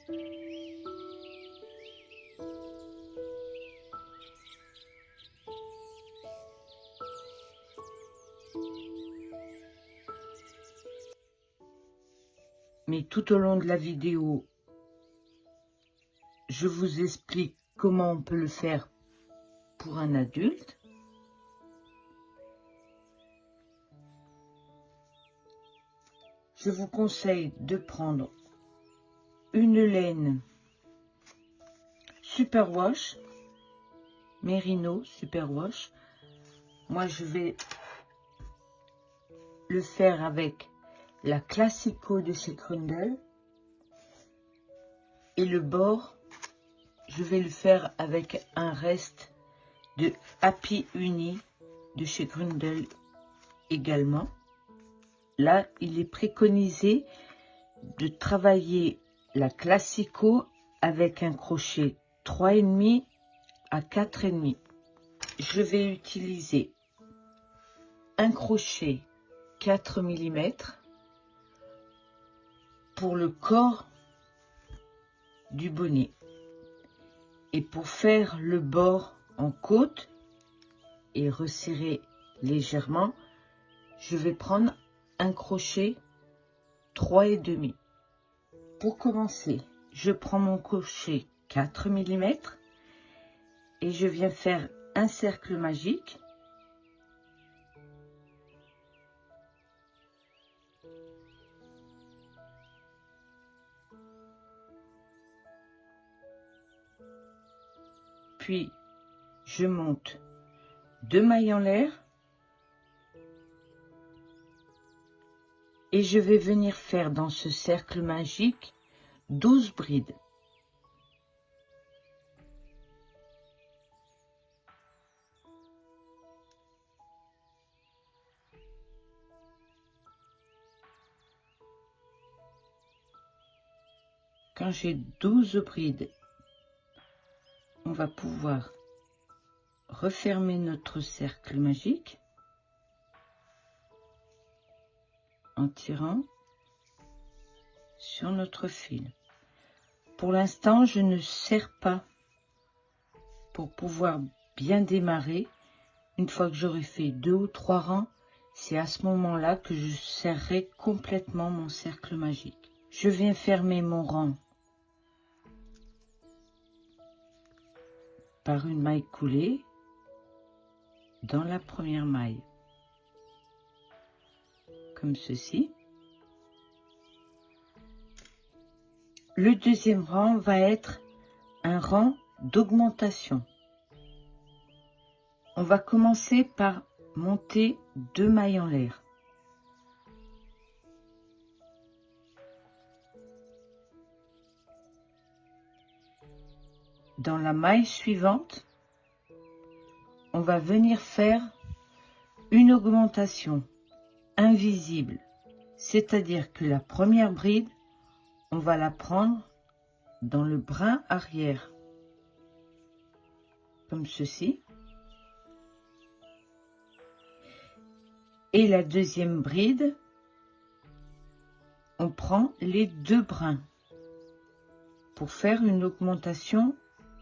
Mais tout au long de la vidéo, je vous explique comment on peut le faire pour un adulte. Je vous conseille de prendre une laine Superwash, Merino Superwash. Moi, je vais le faire avec la Classico de chez Grundel. Et le bord, je vais le faire avec un reste de Happy Uni de chez Grundel également. Là, il est préconisé de travailler la Classico avec un crochet 3,5 à 4,5. Je vais utiliser un crochet 4 mm pour le corps du bonnet. Et pour faire le bord en côte et resserrer légèrement, je vais prendre un crochet 3,5. Pour commencer, je prends mon crochet 4 mm et je viens faire un cercle magique. Puis, je monte 2 mailles en l'air et je vais venir faire dans ce cercle magique 12 brides. Quand j'ai 12 brides, on va pouvoir refermer notre cercle magique en tirant sur notre fil. Pour l'instant, je ne serre pas pour pouvoir bien démarrer. Une fois que j'aurai fait 2 ou 3 rangs, c'est à ce moment-là que je serrerai complètement mon cercle magique. Je viens fermer mon rang par une maille coulée dans la première maille, comme ceci. Le deuxième rang va être un rang d'augmentation. On va commencer par monter 2 mailles en l'air. Dans la maille suivante, on va venir faire une augmentation invisible, c'est-à-dire que la première bride, on va la prendre dans le brin arrière, comme ceci. Et la deuxième bride, on prend les 2 brins pour faire une augmentation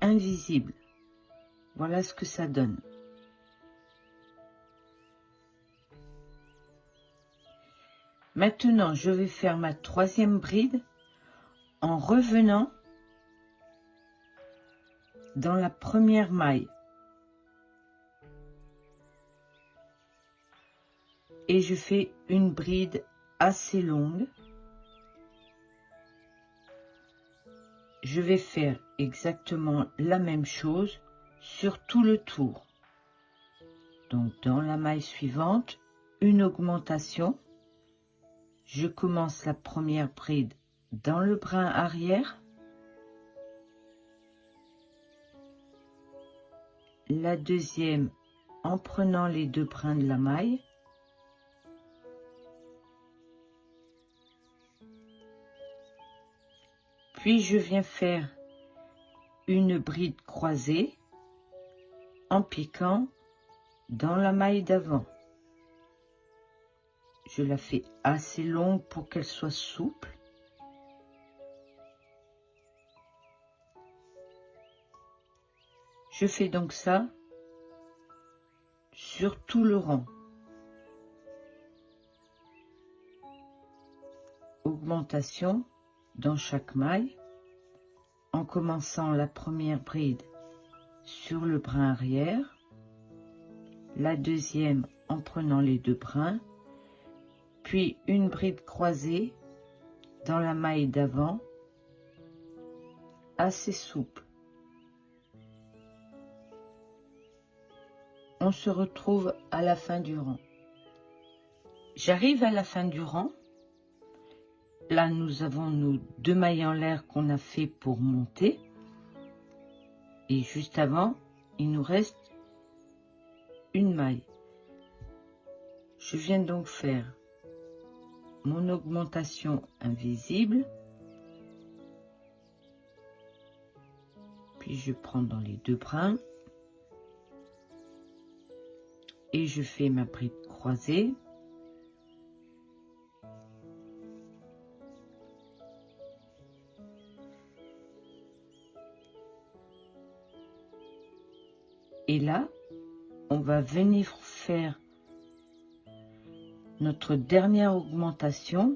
invisible. Voilà ce que ça donne. Maintenant, je vais faire ma troisième bride en revenant dans la première maille. Et je fais une bride assez longue. Je vais faire exactement la même chose sur tout le tour. Donc dans la maille suivante, une augmentation. Je commence la première bride dans le brin arrière. La deuxième en prenant les 2 brins de la maille. Puis je viens faire une bride croisée en piquant dans la maille d'avant. Je la fais assez longue pour qu'elle soit souple. Je fais donc ça sur tout le rang. Augmentation dans chaque maille, en commençant la première bride sur le brin arrière, la deuxième en prenant les deux brins, puis une bride croisée dans la maille d'avant, assez souple. On se retrouve à la fin du rang. J'arrive à la fin du rang. Là, nous avons nos deux mailles en l'air qu'on a fait pour monter. Et juste avant, il nous reste une maille. Je viens donc faire mon augmentation invisible. Puis je prends dans les deux brins. Et je fais ma bride croisée. Et là, on va venir faire notre dernière augmentation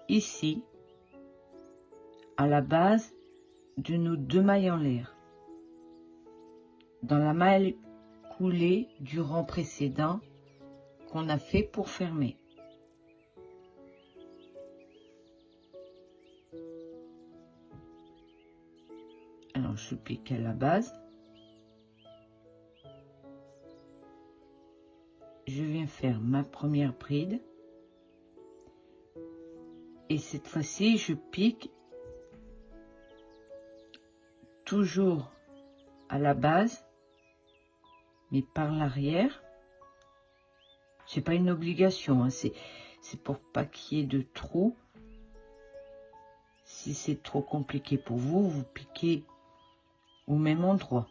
ici, à la base de nos deux mailles en l'air. Dans la maille coulée du rang précédent qu'on a fait pour fermer. Alors je pique à la base. Je viens faire ma première bride. Et cette fois-ci, je pique toujours à la base, mais par l'arrière. C'est pas une obligation, hein, c'est pour pas qu'il y ait de trous. Si c'est trop compliqué pour vous, vous piquez au même endroit.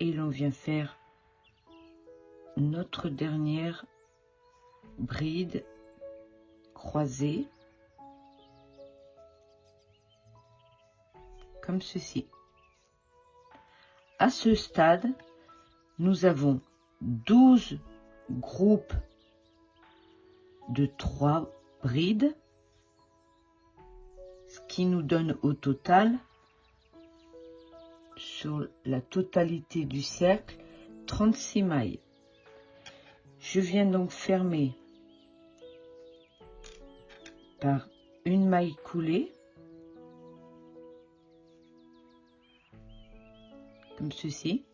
Et l'on vient faire notre dernière bride croisée, comme ceci. À ce stade, nous avons 12 groupes de 3 brides, ce qui nous donne au total, sur la totalité du cercle, 36 mailles. Je viens donc fermer par une maille coulée, comme ceci.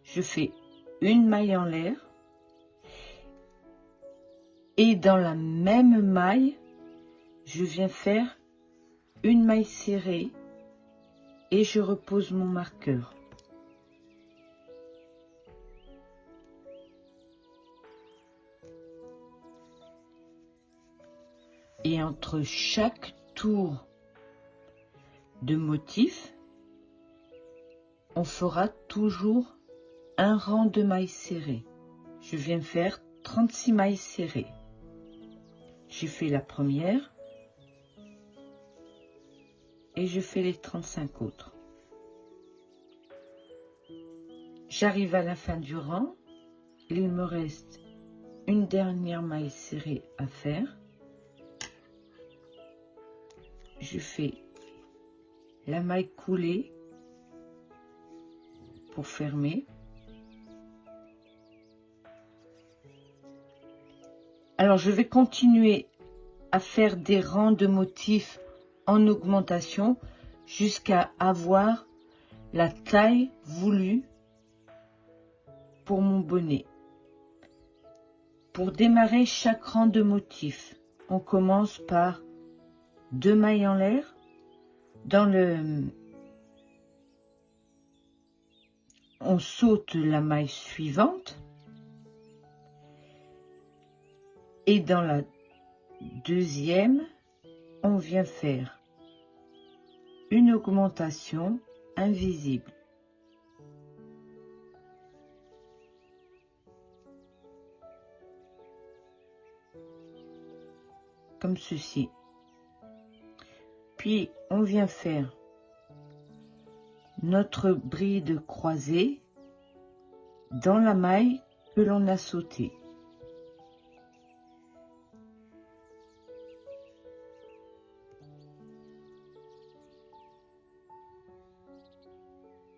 Je fais une maille en l'air et dans la même maille, je viens faire une maille serrée et je repose mon marqueur. Et entre chaque tour de motif, on fera toujours un rang de mailles serrées. Je viens faire 36 mailles serrées. J'ai fait la première et je fais les 35 autres. J'arrive à la fin du rang. Il me reste une dernière maille serrée à faire. Je fais la maille coulée pour fermer. Alors je vais continuer à faire des rangs de motifs en augmentation jusqu'à avoir la taille voulue pour mon bonnet. Pour démarrer chaque rang de motifs, on commence par 2 mailles en l'air. On saute la maille suivante et dans la deuxième, on vient faire une augmentation invisible. Comme ceci. Puis on vient faire notre bride croisée dans la maille que l'on a sautée.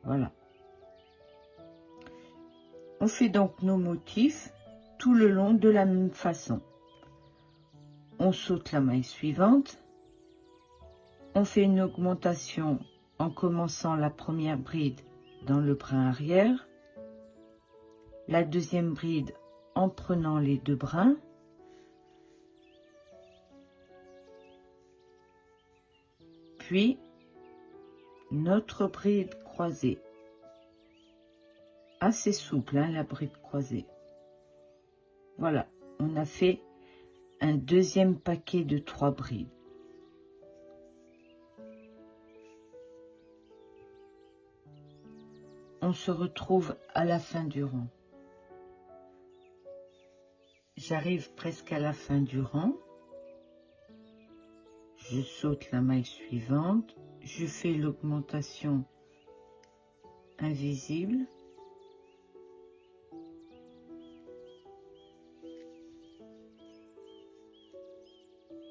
Voilà. On fait donc nos motifs tout le long de la même façon. On saute la maille suivante. On fait une augmentation en commençant la première bride dans le brin arrière, la deuxième bride en prenant les deux brins, puis notre bride croisée. Assez souple, hein, la bride croisée. Voilà, on a fait un deuxième paquet de 3 brides. On se retrouve à la fin du rang. J'arrive presque à la fin du rang. Je saute la maille suivante. Je fais l'augmentation invisible.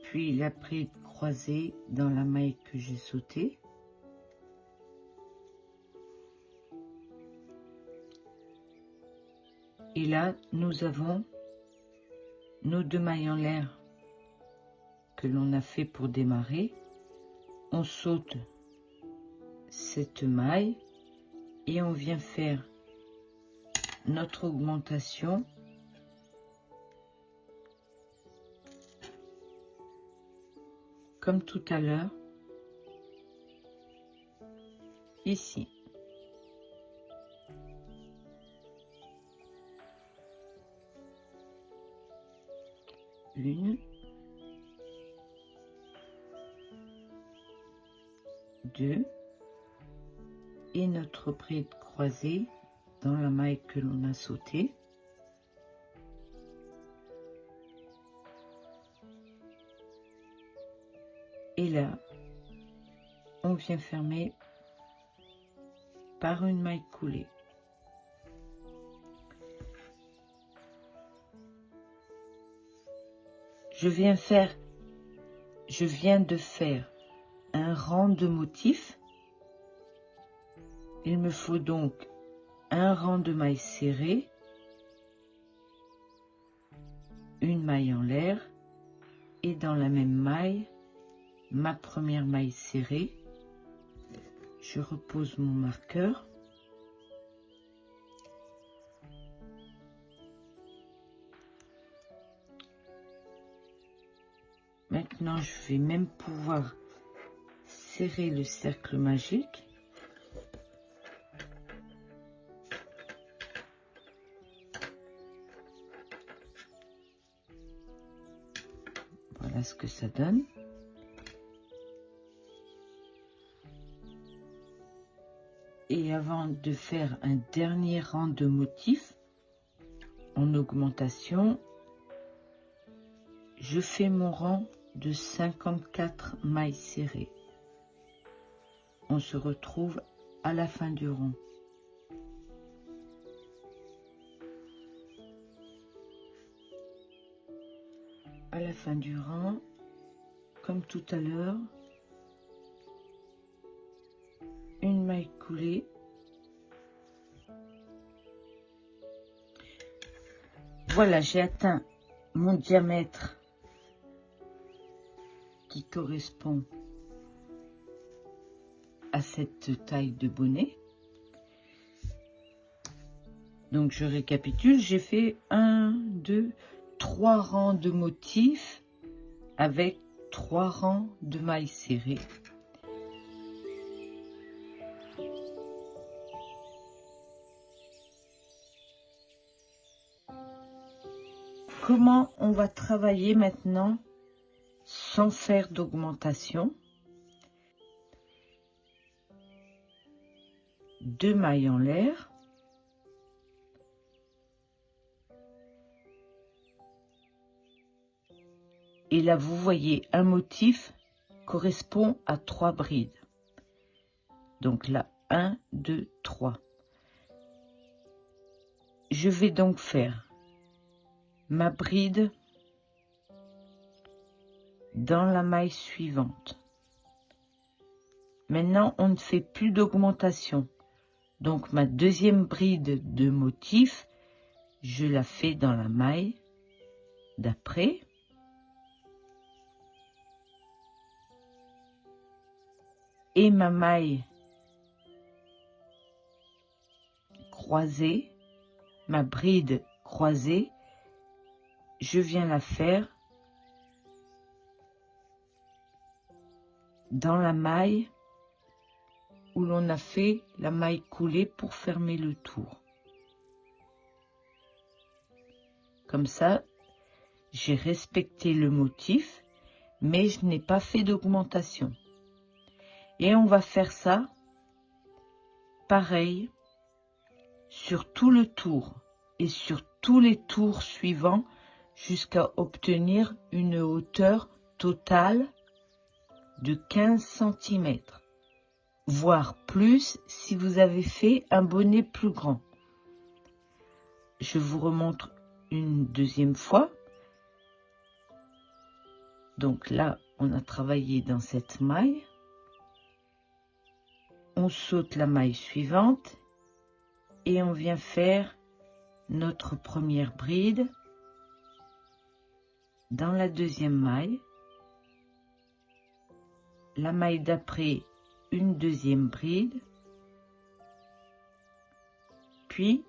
Puis la bride croisée dans la maille que j'ai sautée. Et là, nous avons nos 2 mailles en l'air que l'on a fait pour démarrer. On saute cette maille et on vient faire notre augmentation comme tout à l'heure, ici. Une, 2 et notre bride croisée dans la maille que l'on a sautée. Et là, on vient fermer par une maille coulée. Je viens de faire un rang de motifs. Il me faut donc un rang de mailles serrées, une maille en l'air et dans la même maille, ma première maille serrée. Je repose mon marqueur. Maintenant, je vais même pouvoir serrer le cercle magique. Voilà ce que ça donne. Et avant de faire un dernier rang de motifs en augmentation, je fais mon rang de 54 mailles serrées. On se retrouve à la fin du rang. À la fin du rang, comme tout à l'heure, une maille coulée. Voilà, j'ai atteint mon diamètre qui correspond à cette taille de bonnet. Donc je récapitule, j'ai fait 1, 2, 3 rangs de motifs avec 3 rangs de mailles serrées. Comment on va travailler maintenant sans faire d'augmentation? 2 mailles en l'air. Et là, vous voyez, un motif correspond à 3 brides. Donc là, 1, 2, 3. Je vais donc faire ma bride dans la maille suivante. Maintenant, on ne fait plus d'augmentation. Donc, ma deuxième bride de motif, je la fais dans la maille d'après. Et ma maille croisée, ma bride croisée, je viens la faire dans la maille où l'on a fait la maille coulée pour fermer le tour. Comme ça, j'ai respecté le motif, mais je n'ai pas fait d'augmentation. Et on va faire ça pareil sur tout le tour et sur tous les tours suivants jusqu'à obtenir une hauteur totale de 15 cm, voire plus si vous avez fait un bonnet plus grand. Je vous remontre une deuxième fois. Donc là, on a travaillé dans cette maille. On saute la maille suivante et on vient faire notre première bride dans la deuxième maille. La maille d'après, une deuxième bride. Puis,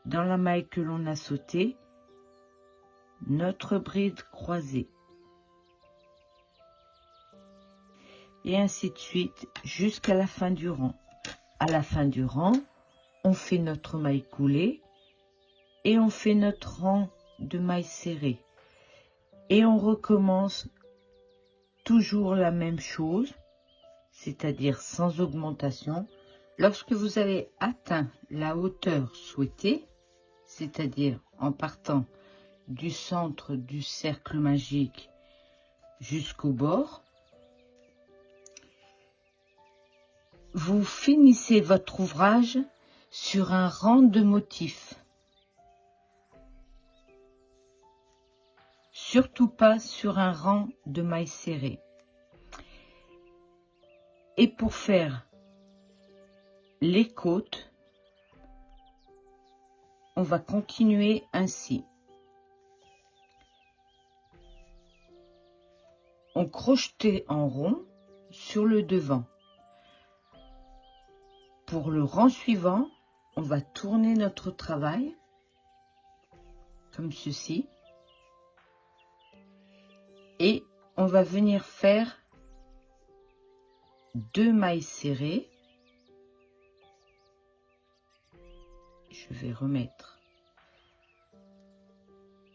dans la maille que l'on a sautée, notre bride croisée. Et ainsi de suite jusqu'à la fin du rang. À la fin du rang, on fait notre maille coulée et on fait notre rang de mailles serrées. Et on recommence toujours la même chose, c'est-à-dire sans augmentation. Lorsque vous avez atteint la hauteur souhaitée, c'est-à-dire en partant du centre du cercle magique jusqu'au bord, vous finissez votre ouvrage sur un rang de motifs. Surtout pas sur un rang de mailles serrées. Et pour faire les côtes, on va continuer ainsi. On crochetait en rond sur le devant. Pour le rang suivant, on va tourner notre travail comme ceci et on va venir faire 2 mailles serrées. Je vais remettre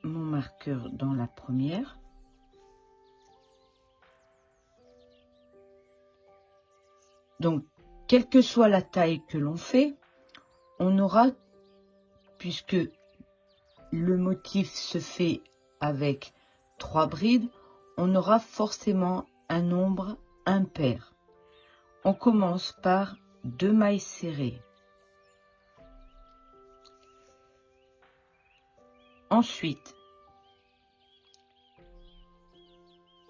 mon marqueur dans la première. Donc, quelle que soit la taille que l'on fait, on aura, puisque le motif se fait avec 3 brides, on aura forcément un nombre impair. On commence par 2 mailles serrées. Ensuite,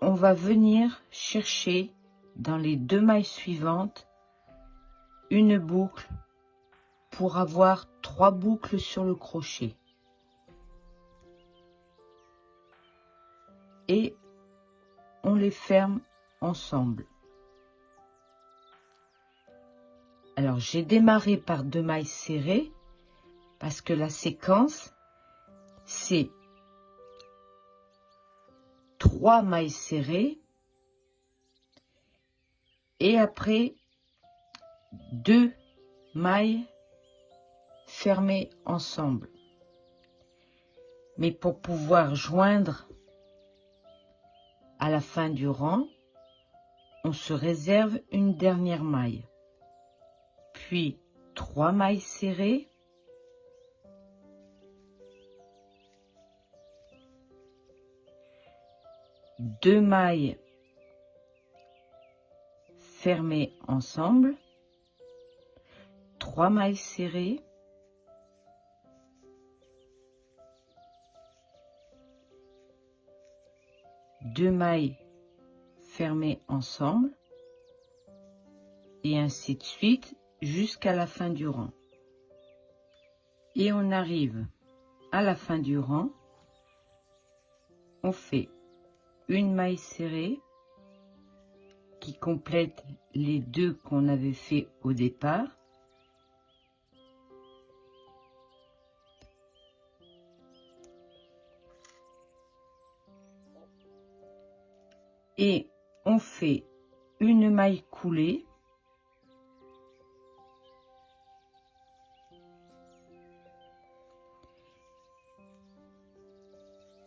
on va venir chercher dans les 2 mailles suivantes une boucle pour avoir 3 boucles sur le crochet. Et on les ferme ensemble. Alors j'ai démarré par 2 mailles serrées parce que la séquence c'est 3 mailles serrées et après 2 mailles fermées ensemble. Mais pour pouvoir joindre à la fin du rang, on se réserve une dernière maille. Puis 3 mailles serrées. Deux mailles fermées ensemble 3 mailles serrées, deux mailles fermées ensemble, et ainsi de suite jusqu'à la fin du rang. Et on arrive à la fin du rang, on fait une maille serrée qui complète les deux qu'on avait fait au départ. Et on fait une maille coulée.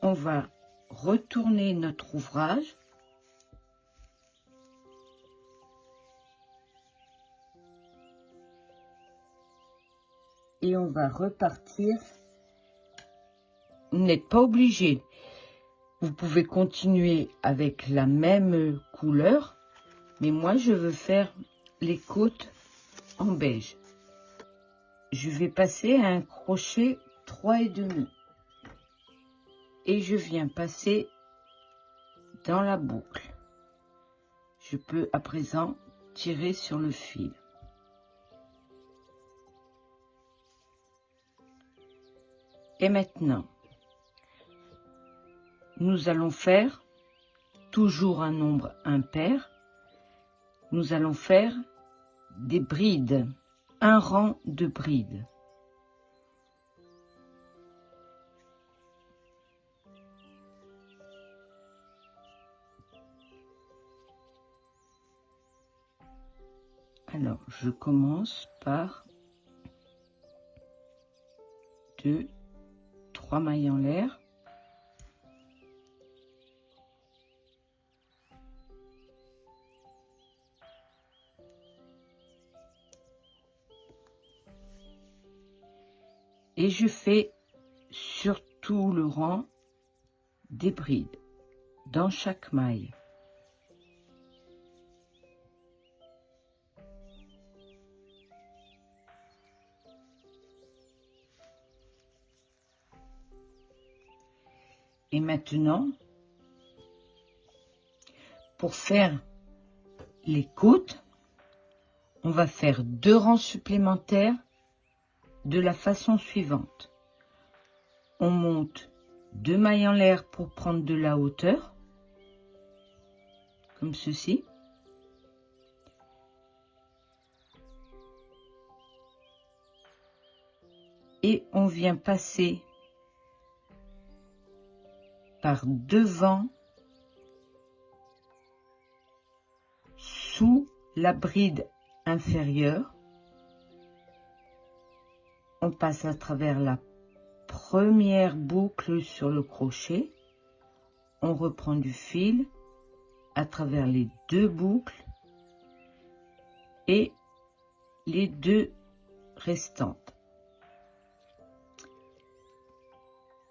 On va retourner notre ouvrage. Et on va repartir. Vous n'êtes pas obligé. Vous pouvez continuer avec la même couleur. Mais moi, je veux faire les côtes en beige. Je vais passer à un crochet 3,5. Et je viens passer dans la boucle. Je peux à présent tirer sur le fil. Et maintenant, nous allons faire toujours un nombre impair. Nous allons faire des brides, un rang de brides. Alors, je commence par 2, 3 mailles en l'air. Et je fais sur tout le rang des brides dans chaque maille. Et maintenant, pour faire les côtes, on va faire 2 rangs supplémentaires de la façon suivante. On monte 2 mailles en l'air pour prendre de la hauteur, comme ceci. Et on vient passer par devant sous la bride inférieure. On passe à travers la première boucle sur le crochet. On reprend du fil à travers les 2 boucles et les 2 restantes.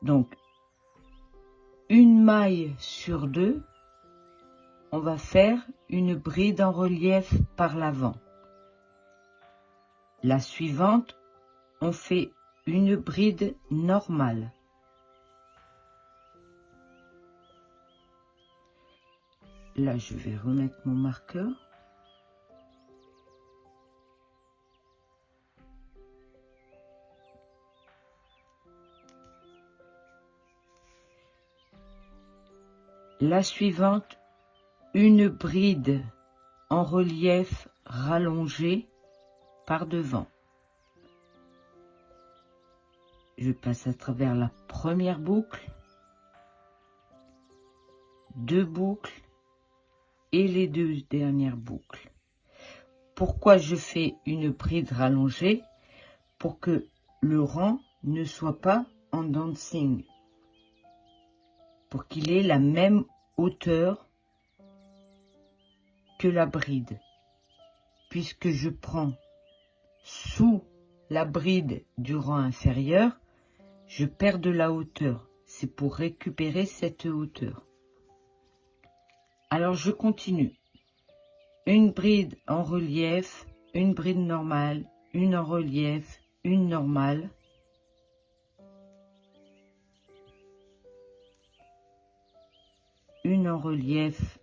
Donc, une maille sur 2, on va faire une bride en relief par l'avant. La suivante, on fait une bride normale. Là, je vais remettre mon marqueur. La suivante, une bride en relief rallongée par devant. Je passe à travers la première boucle, 2 boucles et les 2 dernières boucles. Pourquoi je fais une bride rallongée? Pour que le rang ne soit pas en dancing, pour qu'il ait la même hauteur que la bride, puisque je prends sous la bride du rang inférieur, je perds de la hauteur. C'est pour récupérer cette hauteur. Alors, je continue. Une bride en relief, une bride normale, une en relief, une normale, une en relief,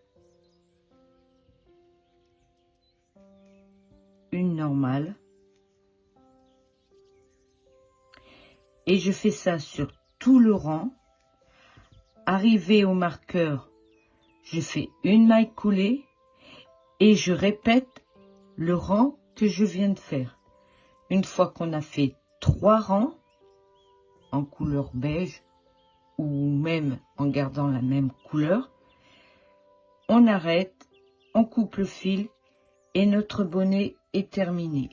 une normale, et je fais ça sur tout le rang. Arrivé au marqueur, je fais une maille coulée et je répète le rang que je viens de faire. Une fois qu'on a fait 3 rangs en couleur beige ou même en gardant la même couleur, on arrête, on coupe le fil et notre bonnet est terminé.